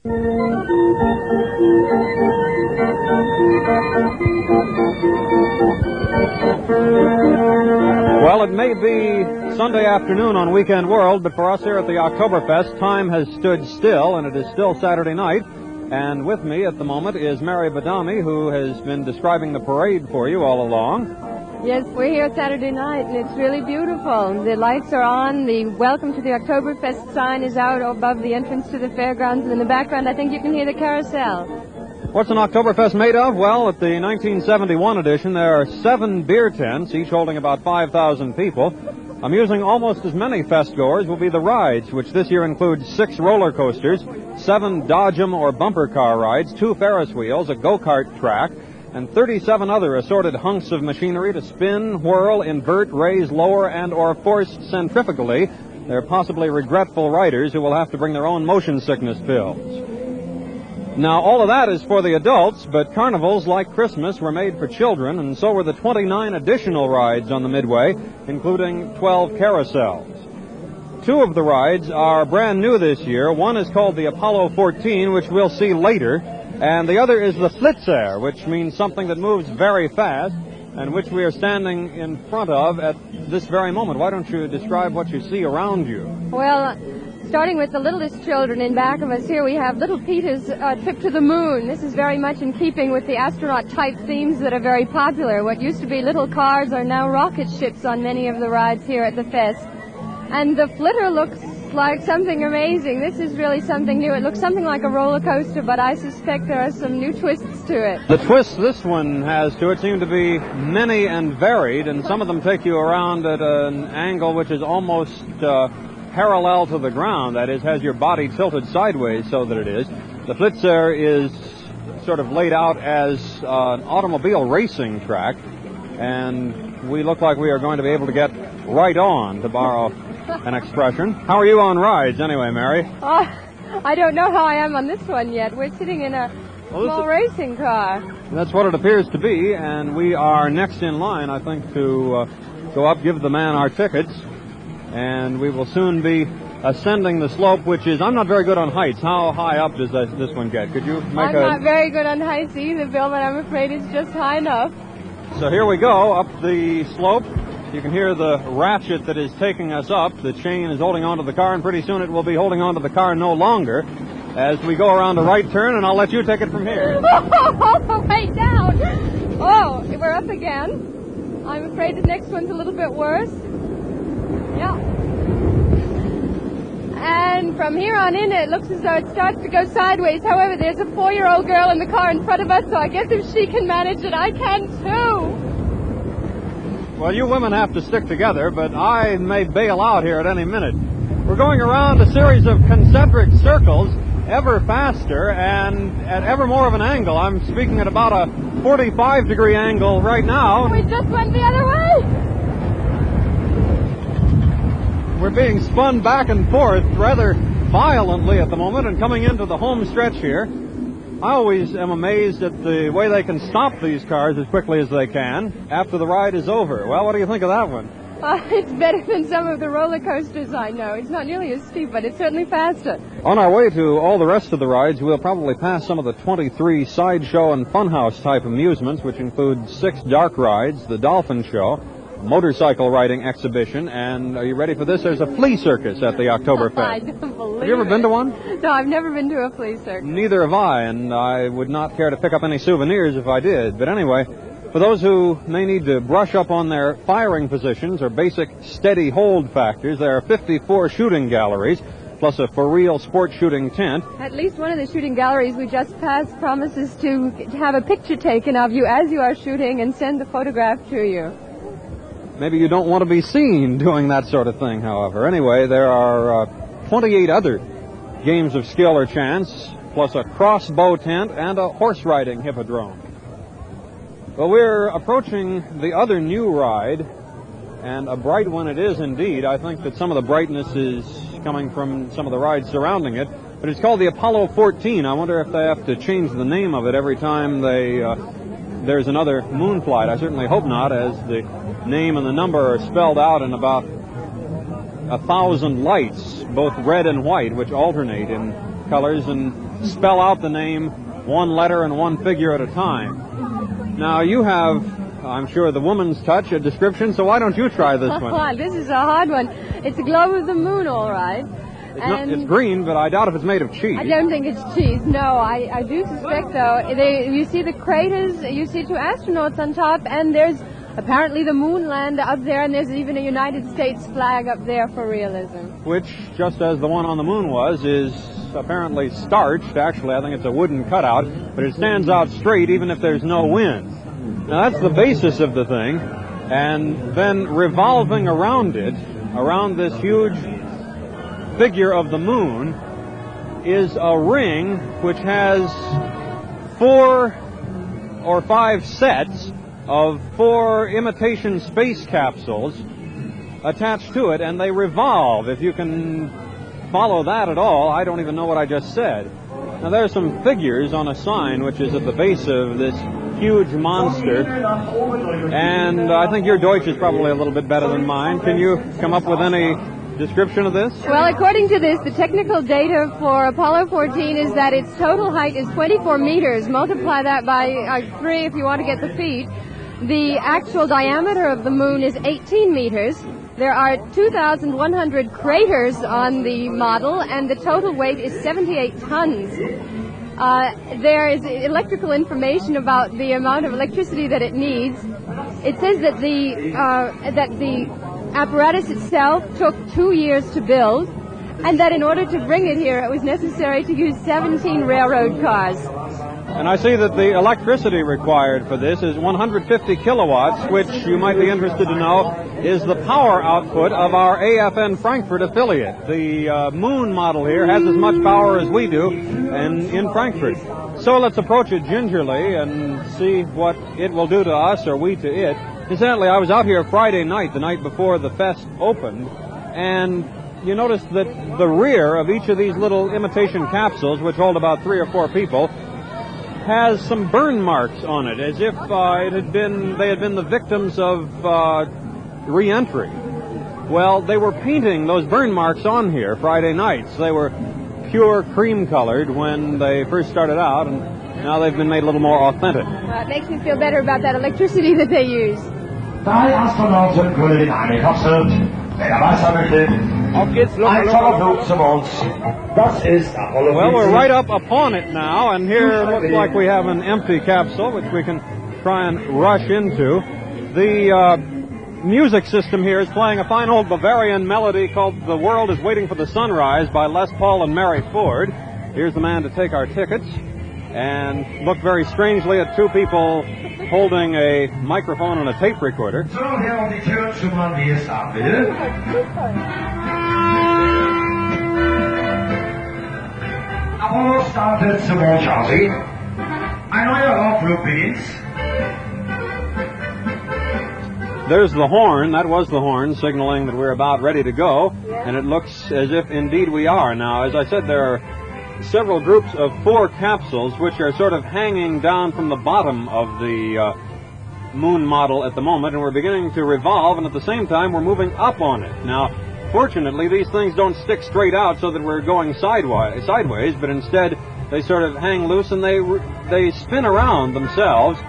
Well, it may be Sunday afternoon on Weekend World, but for us here at the Oktoberfest, time has stood still, and it is still Saturday night. And with me at the moment is Mary Badami, who has been describing the parade for you all along. Yes, we're here Saturday night, and it's really beautiful. The lights are on, the Welcome to the Oktoberfest sign is out above the entrance to the fairgrounds, and in the background I think you can hear the carousel. What's an Oktoberfest made of? Well, at the 1971 edition, there are 7 beer tents, each holding about 5,000 people. Amusing almost as many fest-goers will be the rides, which this year include 6 roller coasters, 7 Dodgem or bumper car rides, 2 Ferris wheels, a go-kart track, and 37 other assorted hunks of machinery to spin, whirl, invert, raise, lower, and or force centrifugally. They're possibly regretful riders who will have to bring their own motion sickness pills. Now, all of that is for the adults, but carnivals, like Christmas, were made for children, and so were the 29 additional rides on the Midway, including 12 carousels. 2 of the rides are brand new this year. One is called the Apollo 14, which we'll see later, and the other is the Flitzer, which means something that moves very fast, and which we are standing in front of at this very moment. Why don't you describe what you see around you? Well, starting with the littlest children in back of us here, we have Little Peter's Trip to the Moon. This is very much in keeping with the astronaut-type themes that are very popular. What used to be little cars are now rocket ships on many of the rides here at the fest. And the Flitter looks like something amazing. This is really something new. It looks something like a roller coaster, but I suspect there are some new twists to it. The twists this one has to it seem to be many and varied, and some of them take you around at an angle which is almost parallel to the ground. That is, has your body tilted sideways so that it is. The Flitzer is sort of laid out as an automobile racing track, and we look like we are going to be able to get right on, to borrow an expression. How are you on rides anyway, Mary? I don't know how I am on this one yet. We're sitting in a small racing car. That's what it appears to be, and we are next in line, I think, to go up, give the man our tickets, and we will soon be ascending the slope, which is, I'm not very good on heights. How high up does this one get? Could you make I'm not very good on heights either, Bill, but I'm afraid it's just high enough. So here we go, up the slope. You can hear the ratchet that is taking us up. The chain is holding onto the car, and pretty soon it will be holding onto the car no longer as we go around a right turn, and I'll let you take it from here. Oh, way down. Oh, we're up again. I'm afraid the next one's a little bit worse. Yeah. And from here on in, it looks as though it starts to go sideways. However, there's a 4-year-old girl in the car in front of us, so I guess if she can manage it, I can too. Well, you women have to stick together, but I may bail out here at any minute. We're going around a series of concentric circles, ever faster and at ever more of an angle. I'm speaking at about a 45-degree angle right now. We just went the other way. We're being spun back and forth rather violently at the moment and coming into the home stretch here. I always am amazed at the way they can stop these cars as quickly as they can after the ride is over. Well, what do you think of that one? It's better than some of the roller coasters I know. It's not nearly as steep, but it's certainly faster. On our way to all the rest of the rides, we'll probably pass some of the 23 sideshow and funhouse type amusements, which include 6 dark rides, the Dolphin Show, motorcycle riding exhibition, and are you ready for this? There's a flea circus at the Oktoberfest. I don't believe Have you ever been to one? No, I've never been to a flea circus. Neither have I, and I would not care to pick up any souvenirs if I did. But anyway, for those who may need to brush up on their firing positions or basic steady hold factors, there are 54 shooting galleries, plus a for-real sport shooting tent. At least one of the shooting galleries we just passed promises to have a picture taken of you as you are shooting and send the photograph to you. Maybe you don't want to be seen doing that sort of thing, however. Anyway, there are 28 other games of skill or chance, plus a crossbow tent and a horse riding hippodrome. Well, we're approaching the other new ride, and a bright one it is indeed. I think that some of the brightness is coming from some of the rides surrounding it, but it's called the Apollo 14. I wonder if they have to change the name of it every time there's another moon flight. I certainly hope not, as the name and the number are spelled out in about 1,000 lights, both red and white, which alternate in colors and spell out the name one letter and one figure at a time. Now, you have, I'm sure, the woman's touch, a description, so why don't you try this one? This is a hard one. It's a globe of the moon, all right. It's green, but I doubt if it's made of cheese. I don't think it's cheese. No, I do suspect, though. You see the craters, you see two astronauts on top, and there's apparently the moon land up there, and there's even a United States flag up there for realism. Which, just as the one on the moon was, is apparently starched. Actually, I think it's a wooden cutout, but it stands out straight even if there's no wind. Now, that's the basis of the thing, and then revolving around it, around this huge figure of the moon, is a ring which has 4 or 5 sets of 4 imitation space capsules attached to it, and they revolve. If you can follow that at all, I don't even know what I just said. Now, there are some figures on a sign which is at the base of this huge monster, and I think your Deutsch is probably a little bit better than mine. Can you come up with any description of this? Well, according to this, the technical data for Apollo 14 is that its total height is 24 meters. Multiply that by 3 if you want to get the feet. The actual diameter of the moon is 18 meters. There are 2,100 craters on the model, and the total weight is 78 tons. There is electrical information about the amount of electricity that it needs. It says that the apparatus itself took 2 years to build, and that in order to bring it here, it was necessary to use 17 railroad cars. And I see that the electricity required for this is 150 kilowatts, which you might be interested to know is the power output of our AFN Frankfurt affiliate. The moon model here has as much power as we do in Frankfurt. So let's approach it gingerly and see what it will do to us or we to it. Incidentally, I was out here Friday night, the night before the fest opened, and you notice that the rear of each of these little imitation capsules, which hold about 3 or 4 people, has some burn marks on it, as if they had been the victims of re-entry. Well, they were painting those burn marks on here Friday nights. They were pure cream-colored when they first started out, and now they've been made a little more authentic. Well, it makes me feel better about that electricity that they use. Well, we're right up upon it now, and here it looks like we have an empty capsule, which we can try and rush into. The music system here is playing a fine old Bavarian melody called The World is Waiting for the Sunrise by Les Paul and Mary Ford. Here's the man to take our tickets, and look very strangely at 2 people holding a microphone and a tape recorder. Apollo started small Charlie. I know your off-route begins. There's the horn. That was the horn signaling that we're about ready to go, and it looks as if indeed we are. Now, as I said, there are several groups of 4 capsules which are sort of hanging down from the bottom of the moon model at the moment, and we're beginning to revolve, and at the same time we're moving up on it. Now, fortunately, these things don't stick straight out so that we're going sideways, but instead they sort of hang loose and they spin around themselves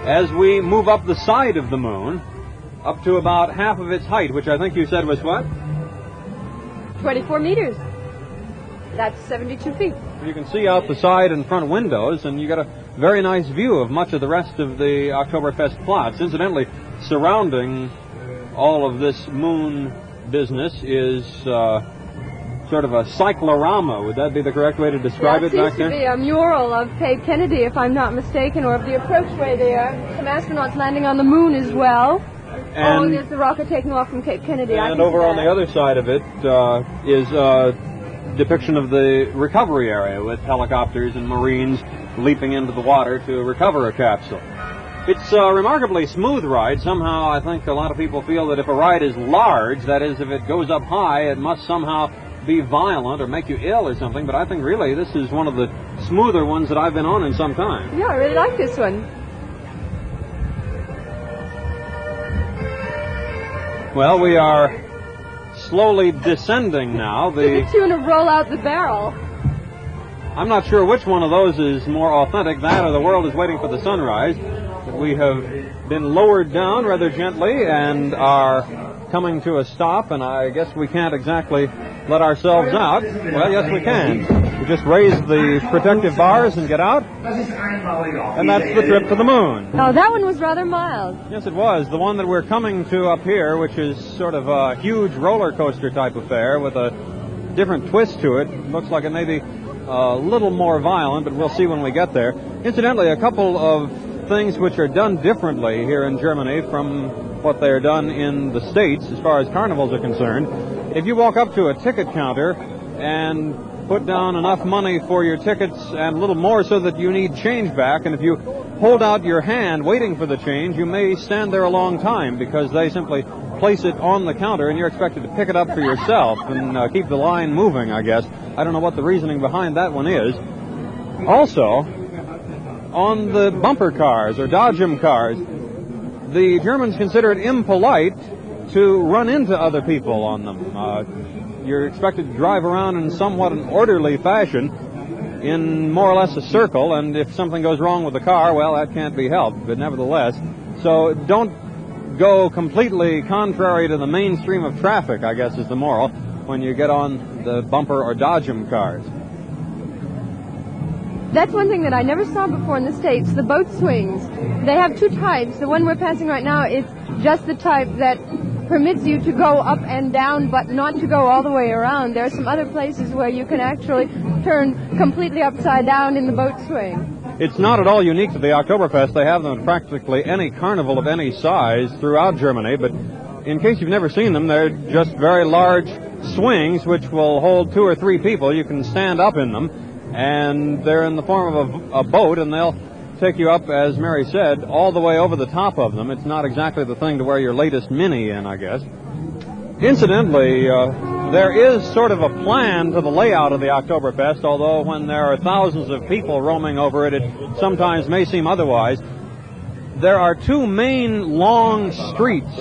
as we move up the side of the moon up to about half of its height, which I think you said was what? 24 meters. That's 72 feet. You can see out the side and front windows, and you got a very nice view of much of the rest of the Oktoberfest plots. Incidentally, surrounding all of this moon business is sort of a cyclorama. Would that be the correct way to describe it back there? It seems to be a mural of Cape Kennedy, if I'm not mistaken, or of the approachway there. Some astronauts landing on the moon as well. And there's the rocket taking off from Cape Kennedy. And over on the other side of it is a depiction of the recovery area with helicopters and Marines leaping into the water to recover a capsule. It's a remarkably smooth ride. Somehow I think a lot of people feel that if a ride is large, that is, if it goes up high, it must somehow be violent or make you ill or something, but I think really this is one of the smoother ones that I've been on in some time. Yeah, I really like this one. Well, we are slowly descending now. To the tune of Roll Out the Barrel. I'm not sure which one of those is more authentic, that or the world is waiting for the sunrise. But we have been lowered down rather gently and are coming to a stop, and I guess we can't exactly let ourselves out. Well, yes, we can. We just raise the protective bars and get out, and that's the trip to the moon. Oh, that one was rather mild. Yes, it was. The one that we're coming to up here, which is sort of a huge roller coaster type affair with a different twist to it. Looks like it may be a little more violent, but we'll see when we get there. Incidentally, a couple of things which are done differently here in Germany from what they are done in the States as far as carnivals are concerned. If you walk up to a ticket counter and put down enough money for your tickets and a little more so that you need change back, and if you hold out your hand waiting for the change, you may stand there a long time because they simply place it on the counter and you're expected to pick it up for yourself and keep the line moving, I guess. I don't know what the reasoning behind that one is. Also, on the bumper cars or dodgem cars, the Germans consider it impolite to run into other people on them. You're expected to drive around in somewhat an orderly fashion in more or less a circle, and if something goes wrong with the car, well, that can't be helped, but nevertheless. So don't go completely contrary to the mainstream of traffic, I guess is the moral, when you get on the bumper or dodgem cars. That's one thing that I never saw before in the States, the boat swings. They have two types. The one we're passing right now is just the type that permits you to go up and down, but not to go all the way around. There are some other places where you can actually turn completely upside down in the boat swing. It's not at all unique to the Oktoberfest. They have them at practically any carnival of any size throughout Germany, but in case you've never seen them, they're just very large swings which will hold 2 or 3 people. You can stand up in them, and they're in the form of a boat, and they'll take you up, as Mary said, all the way over the top of them. It's not exactly the thing to wear your latest Mini in, I guess. Incidentally, there is sort of a plan to the layout of the Oktoberfest, although when there are thousands of people roaming over it, it sometimes may seem otherwise. There are 2 main long streets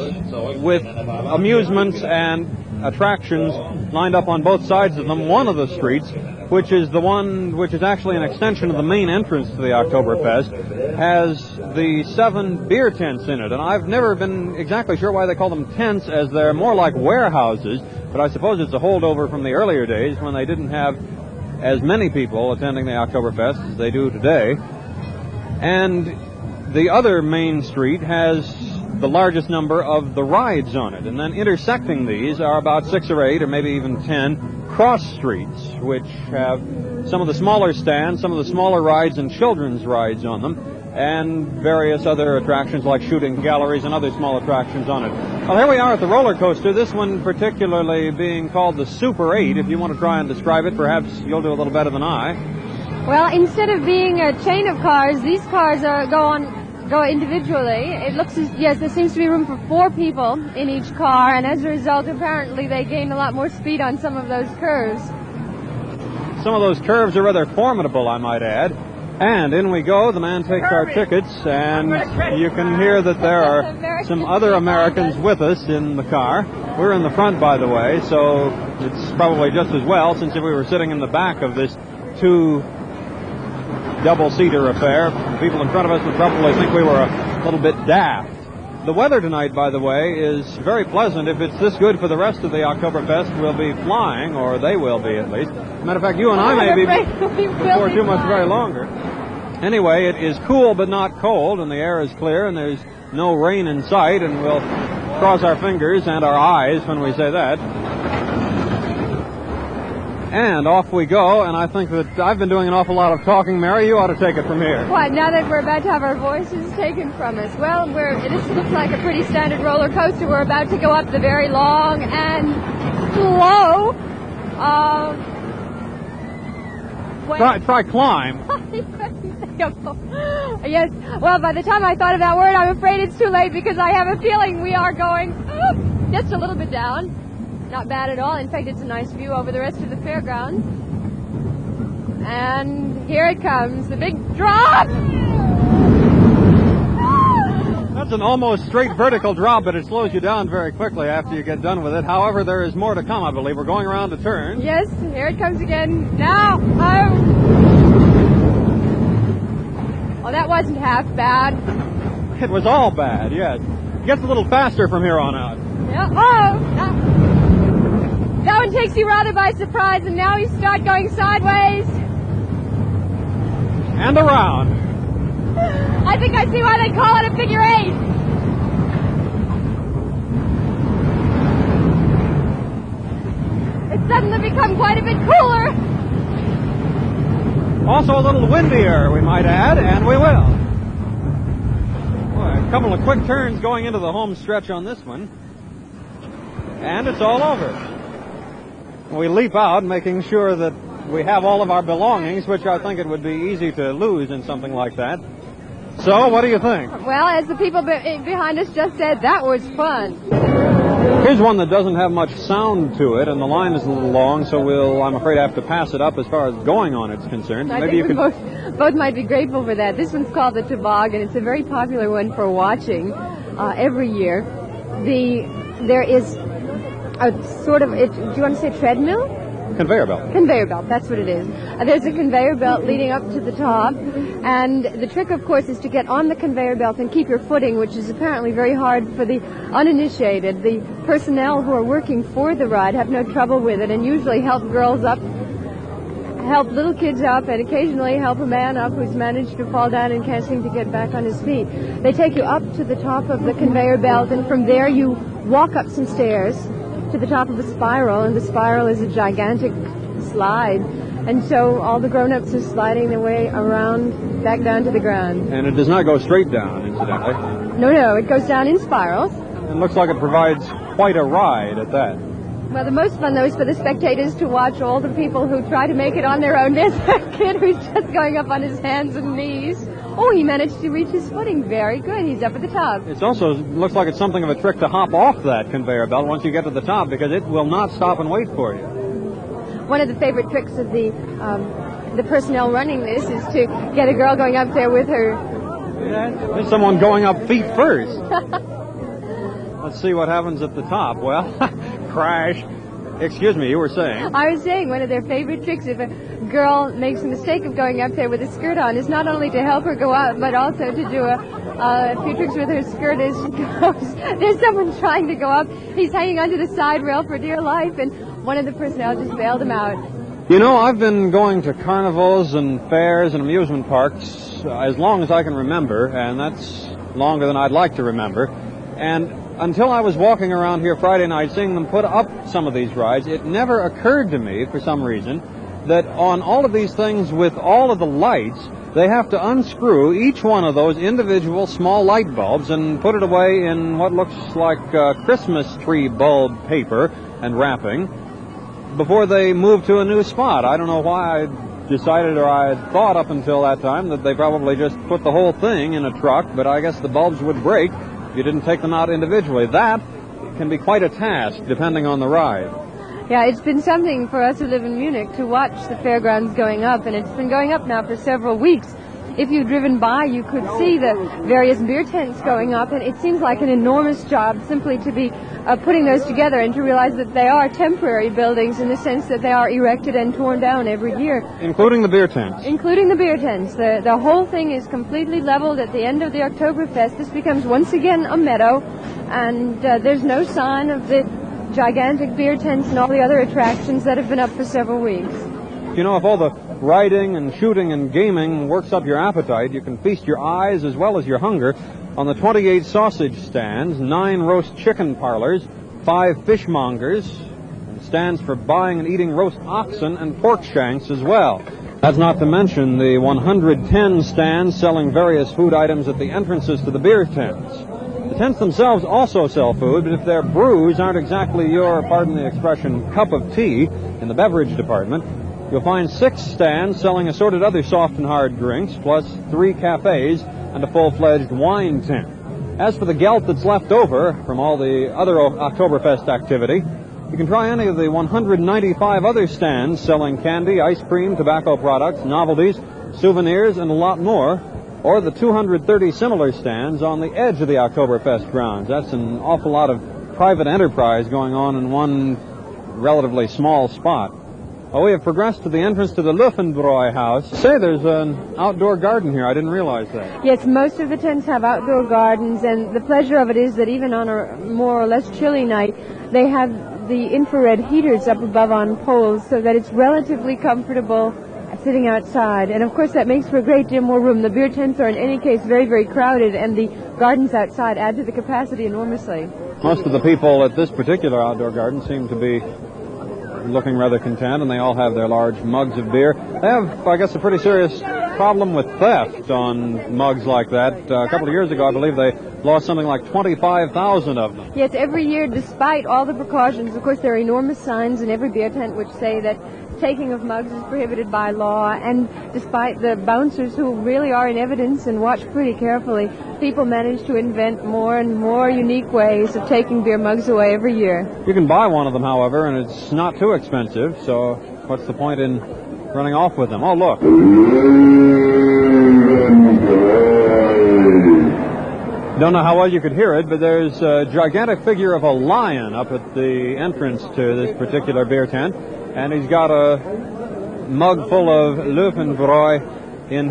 with amusements and attractions lined up on both sides of them. One of the streets, which is the one which is actually an extension of the main entrance to the Oktoberfest, has the 7 beer tents in it. And I've never been exactly sure why they call them tents, as they're more like warehouses, but I suppose it's a holdover from the earlier days when they didn't have as many people attending the Oktoberfest as they do today. And the other main street has the largest number of the rides on it, and then intersecting these are about 6 or 8 or maybe even 10 cross streets, which have some of the smaller stands, some of the smaller rides and children's rides on them, and various other attractions like shooting galleries and other small attractions on it. Well, here we are at the roller coaster, this one particularly being called the Super 8. If you want to try and describe it, perhaps you'll do a little better than I. Well, instead of being a chain of cars, these cars go individually. It looks as, yes, there seems to be room for 4 people in each car, and as a result, apparently they gain a lot more speed on some of those curves. Some of those curves are rather formidable, I might add. And in we go. The man takes our tickets, and you can hear that there are some other Americans with us in the car. We're in the front, by the way, so it's probably just as well, since if we were sitting in the back of this 2 double-seater affair, the people in front of us would probably think we were a little bit daft. The weather tonight, by the way, is very pleasant. If it's this good for the rest of the Oktoberfest, we'll be flying, or they will be at least. Matter of fact, you and I may be before too much very longer. Anyway, it is cool but not cold, and the air is clear, and there's no rain in sight, and we'll cross our fingers and our eyes when we say that. And off we go, and I think that I've been doing an awful lot of talking. Mary, you ought to take it from here. What, now that we're about to have our voices taken from us? Well, this looks like a pretty standard roller coaster. We're about to go up the very long and slow. Try climb. Yes, well, by the time I thought of that word, I'm afraid it's too late, because I have a feeling we are going just a little bit down. Not bad at all. In fact, it's a nice view over the rest of the fairgrounds. And here it comes, the big drop! That's an almost straight vertical drop, but it slows you down very quickly after you get done with it. However, there is more to come, I believe. We're going around the turn. Yes, here it comes again. Now, wasn't half bad. It was all bad, yes. It gets a little faster from here on out. Yeah. Oh! That one takes you rather by surprise, and now you start going sideways. And around. I think I see why they call it a figure eight. It's suddenly become quite a bit cooler. Also a little windier, we might add, and we will. Boy, a couple of quick turns going into the home stretch on this one. And it's all over. We leap out, making sure that we have all of our belongings, which I think it would be easy to lose in something like that. So, what do you think? Well, as the people behind us just said, that was fun. Here's one that doesn't have much sound to it, and the line is a little long, so I'm afraid, have to pass it up as far as going on it's concerned. I think we both might be grateful for that. This one's called the Toboggan. It's a very popular one for watching every year. There is a sort of, do you want to say treadmill? Conveyor belt. Conveyor belt, that's what it is. There's a conveyor belt leading up to the top, and the trick, of course, is to get on the conveyor belt and keep your footing, which is apparently very hard for the uninitiated. The personnel who are working for the ride have no trouble with it, and usually help girls up, help little kids up, and occasionally help a man up who's managed to fall down and can't seem to get back on his feet. They take you up to the top of the conveyor belt, and from there you walk up some stairs to the top of a spiral, and the spiral is a gigantic slide, and so all the grown-ups are sliding their way around back down to the ground. And it does not go straight down, incidentally. No, it goes down in spirals. It looks like it provides quite a ride at that. Well, the most fun, though, is for the spectators to watch all the people who try to make it on their own. There's a kid who's just going up on his hands and knees. Oh, he managed to reach his footing. Very good. He's up at the top. It also looks like it's something of a trick to hop off that conveyor belt once you get to the top, because it will not stop and wait for you. One of the favorite tricks of the personnel running this is to get a girl going up there with her. Yeah, there's someone going up feet first. Let's see what happens at the top. Well, crash. Excuse me, you were saying? I was saying one of their favorite tricks, if a girl makes the mistake of going up there with a skirt on, is not only to help her go up, but also to do a few tricks with her skirt as she goes. There's someone trying to go up. He's hanging onto the side rail for dear life, and one of the personnel just bailed him out. You know, I've been going to carnivals and fairs and amusement parks as long as I can remember, and that's longer than I'd like to remember. And until I was walking around here Friday night seeing them put up some of these rides, it never occurred to me, for some reason, that on all of these things with all of the lights, they have to unscrew each one of those individual small light bulbs and put it away in what looks like Christmas tree bulb paper and wrapping before they move to a new spot. I don't know why I decided, or I had thought up until that time, that they probably just put the whole thing in a truck, but I guess the bulbs would break if you didn't take them out individually. That can be quite a task, depending on the ride. Yeah, it's been something for us who live in Munich to watch the fairgrounds going up, and it's been going up now for several weeks. If you've driven by, you could see the various beer tents going up, and it seems like an enormous job simply to be putting those together and to realize that they are temporary buildings in the sense that they are erected and torn down every year. Including the beer tents. Including the beer tents. The whole thing is completely leveled at the end of the Oktoberfest. This becomes once again a meadow, and there's no sign of the gigantic beer tents and all the other attractions that have been up for several weeks. You know, if all the riding and shooting and gaming works up your appetite, you can feast your eyes as well as your hunger on the 28 sausage stands, 9 roast chicken parlors, 5 fishmongers, and stands for buying and eating roast oxen and pork shanks as well. That's not to mention the 110 stands selling various food items at the entrances to the beer tents. The tents themselves also sell food, but if their brews aren't exactly your, pardon the expression, cup of tea in the beverage department, you'll find 6 stands selling assorted other soft and hard drinks, plus 3 cafes and a full-fledged wine tent. As for the gelt that's left over from all the other Oktoberfest activity, you can try any of the 195 other stands selling candy, ice cream, tobacco products, novelties, souvenirs, and a lot more, or the 230 similar stands on the edge of the Oktoberfest grounds. That's an awful lot of private enterprise going on in one relatively small spot. Well, we have progressed to the entrance to the Luffenbräu house. Say, there's an outdoor garden here. I didn't realize that. Yes, most of the tents have outdoor gardens, and the pleasure of it is that even on a more or less chilly night, they have the infrared heaters up above on poles so that it's relatively comfortable sitting outside. And of course that makes for a great deal more room. The beer tents are in any case very, very crowded, and the gardens outside add to the capacity enormously. Most of the people at this particular outdoor garden seem to be looking rather content, and they all have their large mugs of beer. They have, I guess, a pretty serious problem with theft on mugs like that. A couple of years ago, I believe they lost something like 25,000 of them. Yes, every year, despite all the precautions. Of course, there are enormous signs in every beer tent which say that taking of mugs is prohibited by law, and despite the bouncers who really are in evidence and watch pretty carefully, people manage to invent more and more unique ways of taking beer mugs away every year. You can buy one of them, however, and it's not too expensive, so what's the point in running off with them? Oh, look. Don't know how well you could hear it, but there's a gigantic figure of a lion up at the entrance to this particular beer tent, and he's got a mug full of Luffenbräu in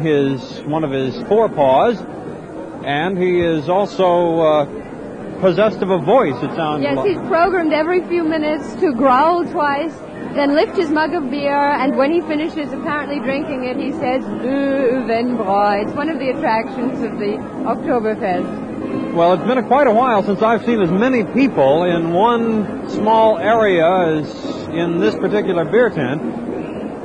one of his forepaws, and he is also possessed of a voice, it sounds like. Yes, he's programmed every few minutes to growl twice, then lift his mug of beer, and when he finishes apparently drinking it, he says, Luffenbräu. It's one of the attractions of the Oktoberfest. Well, it's been quite a while since I've seen as many people in one small area as in this particular beer tent,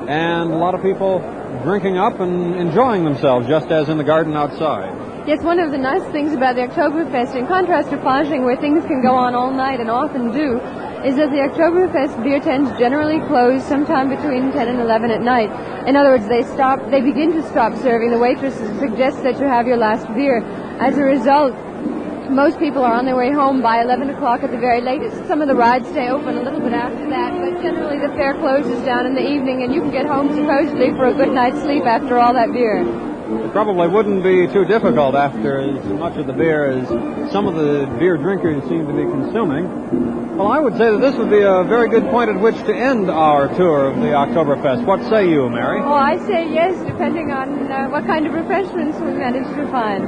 and a lot of people drinking up and enjoying themselves, just as in the garden outside. Yes, one of the nice things about the Oktoberfest, in contrast to Flushing, where things can go on all night and often do, is that the Oktoberfest beer tents generally close sometime between 10 and 11 at night. In other words, they begin to stop serving. The waitress suggests that you have your last beer. As a result, most people are on their way home by 11 o'clock at the very latest. Some of the rides stay open a little bit after that, but generally the fair closes down in the evening, and you can get home supposedly for a good night's sleep after all that beer. It probably wouldn't be too difficult after as much of the beer as some of the beer drinkers seem to be consuming. Well, I would say that this would be a very good point at which to end our tour of the Oktoberfest. What say you, Mary? Oh, I say yes, depending on what kind of refreshments we manage to find.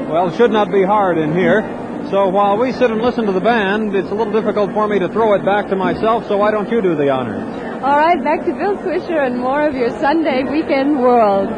Well, it should not be hard in here. So while we sit and listen to the band, it's a little difficult for me to throw it back to myself, so why don't you do the honors? All right, back to Bill Swisher and more of your Sunday weekend world.